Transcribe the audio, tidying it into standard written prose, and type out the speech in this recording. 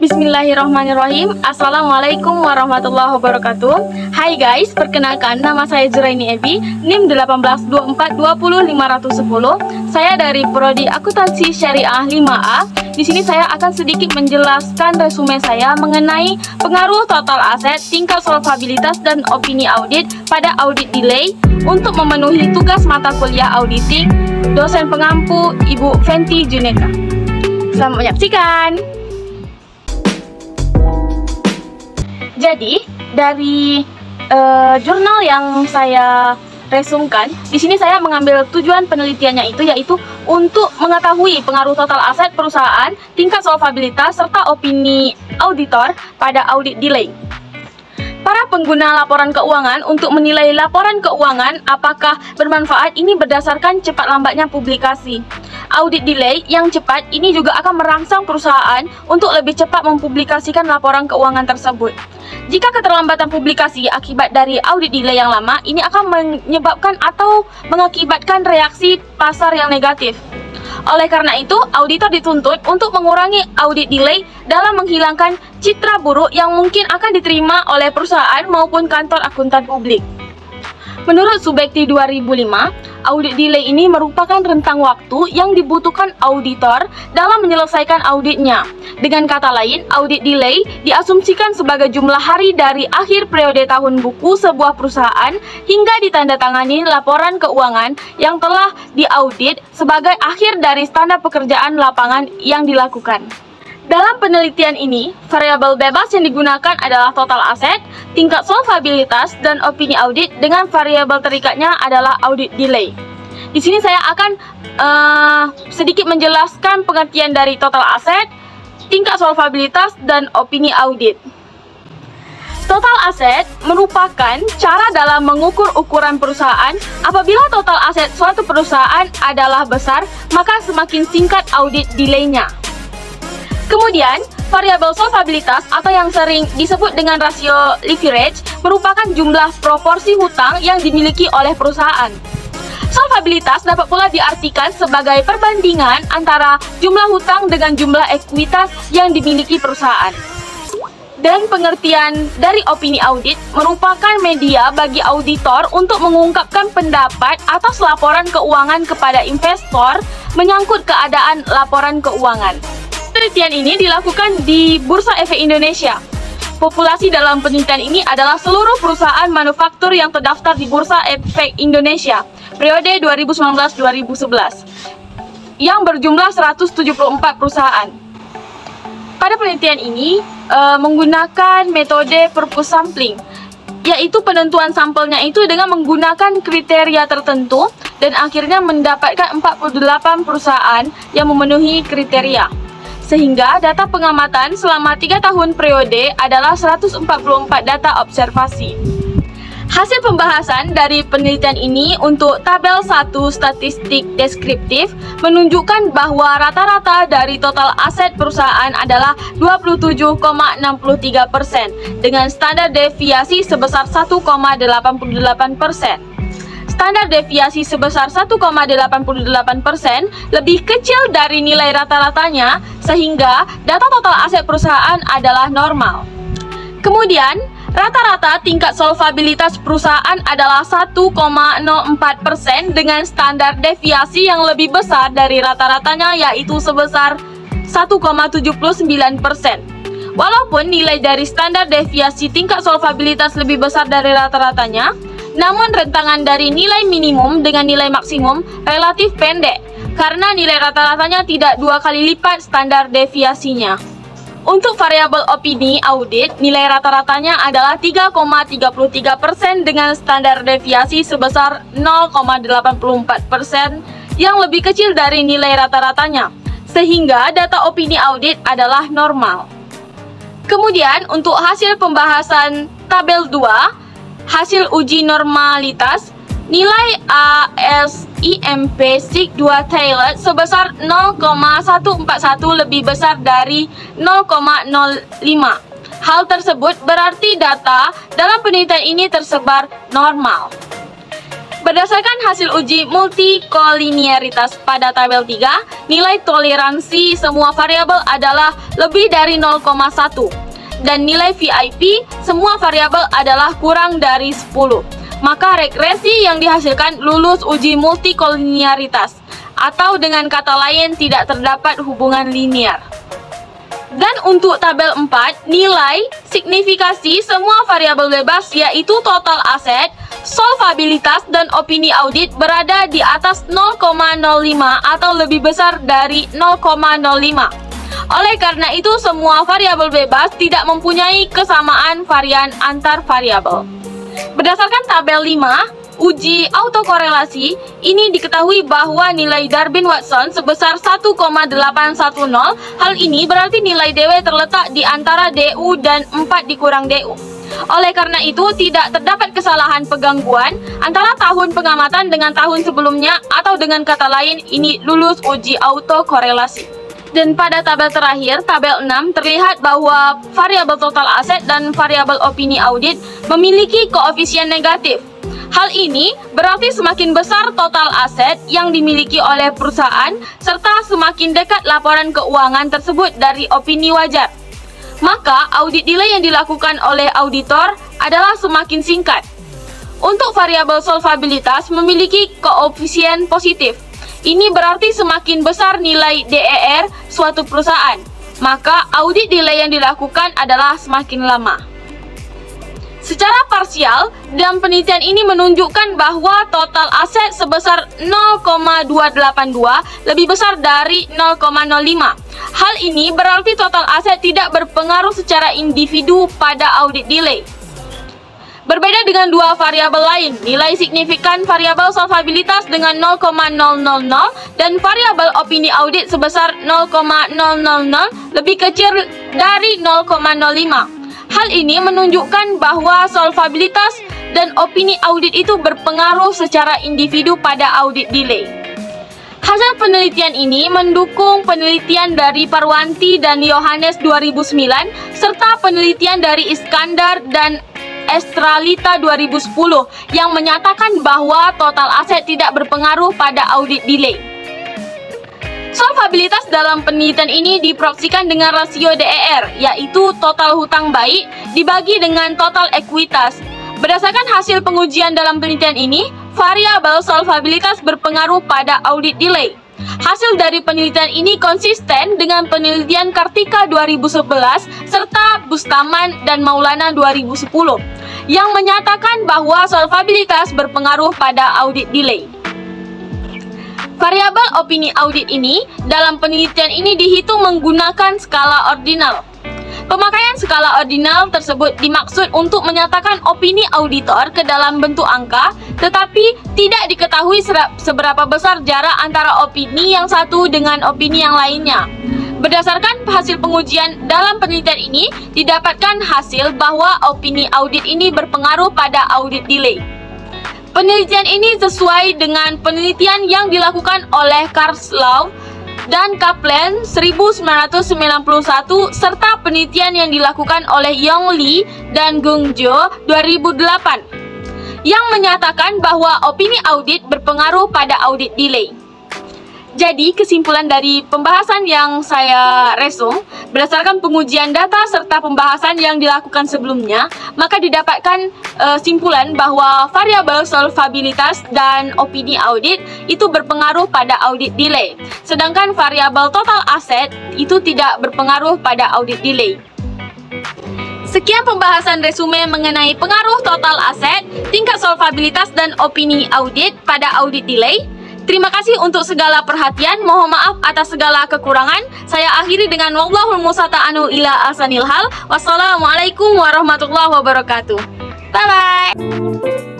Bismillahirrahmanirrahim. Assalamualaikum warahmatullahi wabarakatuh. Hai guys, perkenalkan nama saya Zuraini Ebi, NIM 182420510. Saya dari Prodi Akuntansi Syariah 5A. Di sini saya akan sedikit menjelaskan resume saya mengenai pengaruh total aset, tingkat solvabilitas dan opini audit pada audit delay untuk memenuhi tugas mata kuliah auditing dosen pengampu Ibu Fenty Juneka. Selamat menyaksikan. Jadi dari jurnal yang saya resumkan, di sini saya mengambil tujuan penelitiannya yaitu untuk mengetahui pengaruh total aset perusahaan, tingkat solvabilitas serta opini auditor pada audit delay. Para pengguna laporan keuangan untuk menilai laporan keuangan apakah bermanfaat ini berdasarkan cepat lambatnya publikasi. Audit delay yang cepat ini juga akan merangsang perusahaan untuk lebih cepat mempublikasikan laporan keuangan tersebut. Jika keterlambatan publikasi akibat dari audit delay yang lama, ini akan menyebabkan atau mengakibatkan reaksi pasar yang negatif. Oleh karena itu, auditor dituntut untuk mengurangi audit delay dalam menghilangkan citra buruk yang mungkin akan diterima oleh perusahaan maupun kantor akuntan publik. Menurut Subekti 2005, audit delay ini merupakan rentang waktu yang dibutuhkan auditor dalam menyelesaikan auditnya. Dengan kata lain, audit delay diasumsikan sebagai jumlah hari dari akhir periode tahun buku sebuah perusahaan hingga ditandatangani laporan keuangan yang telah diaudit sebagai akhir dari standar pekerjaan lapangan yang dilakukan. Dalam penelitian ini, variabel bebas yang digunakan adalah total aset, tingkat solvabilitas, dan opini audit dengan variabel terikatnya adalah audit delay. Di sini saya akan sedikit menjelaskan pengertian dari total aset, tingkat solvabilitas, dan opini audit. Total aset merupakan cara dalam mengukur ukuran perusahaan. Apabila total aset suatu perusahaan adalah besar, maka semakin singkat audit delay-nya. Kemudian, variabel solvabilitas atau yang sering disebut dengan rasio leverage merupakan jumlah proporsi hutang yang dimiliki oleh perusahaan. Solvabilitas dapat pula diartikan sebagai perbandingan antara jumlah hutang dengan jumlah ekuitas yang dimiliki perusahaan. Dan pengertian dari opini audit merupakan media bagi auditor untuk mengungkapkan pendapat atas laporan keuangan kepada investor menyangkut keadaan laporan keuangan. Penelitian ini dilakukan di Bursa Efek Indonesia. Populasi dalam penelitian ini adalah seluruh perusahaan manufaktur yang terdaftar di Bursa Efek Indonesia periode 2019-2011 yang berjumlah 174 perusahaan. Pada penelitian ini menggunakan metode purpose sampling, yaitu penentuan sampelnya itu dengan menggunakan kriteria tertentu dan akhirnya mendapatkan 48 perusahaan yang memenuhi kriteria. Sehingga data pengamatan selama 3 tahun periode adalah 144 data observasi. Hasil pembahasan dari penelitian ini untuk tabel 1 statistik deskriptif menunjukkan bahwa rata-rata dari total aset perusahaan adalah 27,63% dengan standar deviasi sebesar 1,88%. Standar deviasi sebesar 1,88% lebih kecil dari nilai rata-ratanya, sehingga data total aset perusahaan adalah normal. Kemudian, rata-rata tingkat solvabilitas perusahaan adalah 1,04% dengan standar deviasi yang lebih besar dari rata-ratanya, yaitu sebesar 1,79%. Walaupun nilai dari standar deviasi tingkat solvabilitas lebih besar dari rata-ratanya, namun rentangan dari nilai minimum dengan nilai maksimum relatif pendek karena nilai rata-ratanya tidak 2 kali lipat standar deviasinya. Untuk variabel opini audit, nilai rata-ratanya adalah 3,33% dengan standar deviasi sebesar 0,84% yang lebih kecil dari nilai rata-ratanya, sehingga data opini audit adalah normal. Kemudian, untuk hasil pembahasan tabel 2, hasil uji normalitas, nilai ASIMP SIG 2 Taylor sebesar 0,141 lebih besar dari 0,05. Hal tersebut berarti data dalam penelitian ini tersebar normal. Berdasarkan hasil uji multikolinearitas pada tabel 3, nilai toleransi semua variabel adalah lebih dari 0,1 dan nilai VIP semua variabel adalah kurang dari 10. Maka regresi yang dihasilkan lulus uji multikolinearitas, atau dengan kata lain tidak terdapat hubungan linear. Dan untuk tabel 4, nilai signifikasi semua variabel bebas yaitu total aset, solvabilitas, dan opini audit berada di atas 0,05 atau lebih besar dari 0,05. Oleh karena itu, semua variabel bebas tidak mempunyai kesamaan varian antar variabel. Berdasarkan tabel 5, uji autokorelasi, ini diketahui bahwa nilai Darwin-Watson sebesar 1,810. Hal ini berarti nilai DW terletak di antara DU dan 4 dikurang DU. Oleh karena itu, tidak terdapat kesalahan penggangguan antara tahun pengamatan dengan tahun sebelumnya, atau dengan kata lain, ini lulus uji autokorelasi. Dan pada tabel terakhir, tabel 6, terlihat bahwa variabel total aset dan variabel opini audit memiliki koefisien negatif. Hal ini berarti semakin besar total aset yang dimiliki oleh perusahaan, serta semakin dekat laporan keuangan tersebut dari opini wajar. Maka, audit delay yang dilakukan oleh auditor adalah semakin singkat. Untuk variabel solvabilitas memiliki koefisien positif. Ini berarti semakin besar nilai DER suatu perusahaan, maka audit delay yang dilakukan adalah semakin lama. Secara parsial, dalam penelitian ini menunjukkan bahwa total aset sebesar 0,282 lebih besar dari 0,05. Hal ini berarti total aset tidak berpengaruh secara individu pada audit delay. Berbeda dengan dua variabel lain, nilai signifikan variabel solvabilitas dengan 0,000 dan variabel opini audit sebesar 0,000 lebih kecil dari 0,05. Hal ini menunjukkan bahwa solvabilitas dan opini audit itu berpengaruh secara individu pada audit delay. Hasil penelitian ini mendukung penelitian dari Parwanti dan Yohanes 2009 serta penelitian dari Iskandar dan Estralita 2010 yang menyatakan bahwa total aset tidak berpengaruh pada audit delay. Solvabilitas dalam penelitian ini diproyeksikan dengan rasio DER, yaitu total hutang baik dibagi dengan total ekuitas. Berdasarkan hasil pengujian dalam penelitian ini, variabel solvabilitas berpengaruh pada audit delay. Hasil dari penelitian ini konsisten dengan penelitian Kartika 2011 serta Bustaman dan Maulana 2010 yang menyatakan bahwa solvabilitas berpengaruh pada audit delay. Variabel opini audit ini dalam penelitian ini dihitung menggunakan skala ordinal. Pemakaian skala ordinal tersebut dimaksud untuk menyatakan opini auditor ke dalam bentuk angka, tetapi tidak diketahui seberapa besar jarak antara opini yang satu dengan opini yang lainnya. Berdasarkan hasil pengujian dalam penelitian ini, didapatkan hasil bahwa opini audit ini berpengaruh pada audit delay. Penelitian ini sesuai dengan penelitian yang dilakukan oleh Karslov dan Kaplan 1991 serta penelitian yang dilakukan oleh Yong Lee dan Gung Jo 2008 yang menyatakan bahwa opini audit berpengaruh pada audit delay. Jadi, kesimpulan dari pembahasan yang saya resum, berdasarkan pengujian data serta pembahasan yang dilakukan sebelumnya, maka didapatkan simpulan bahwa variabel solvabilitas dan opini audit itu berpengaruh pada audit delay. Sedangkan variabel total aset itu tidak berpengaruh pada audit delay. Sekian pembahasan resume mengenai pengaruh total aset, tingkat solvabilitas, dan opini audit pada audit delay. Terima kasih untuk segala perhatian. Mohon maaf atas segala kekurangan. Saya akhiri dengan wallahul musta'anu ila ahsanil hal. Wassalamualaikum warahmatullahi wabarakatuh. Bye bye.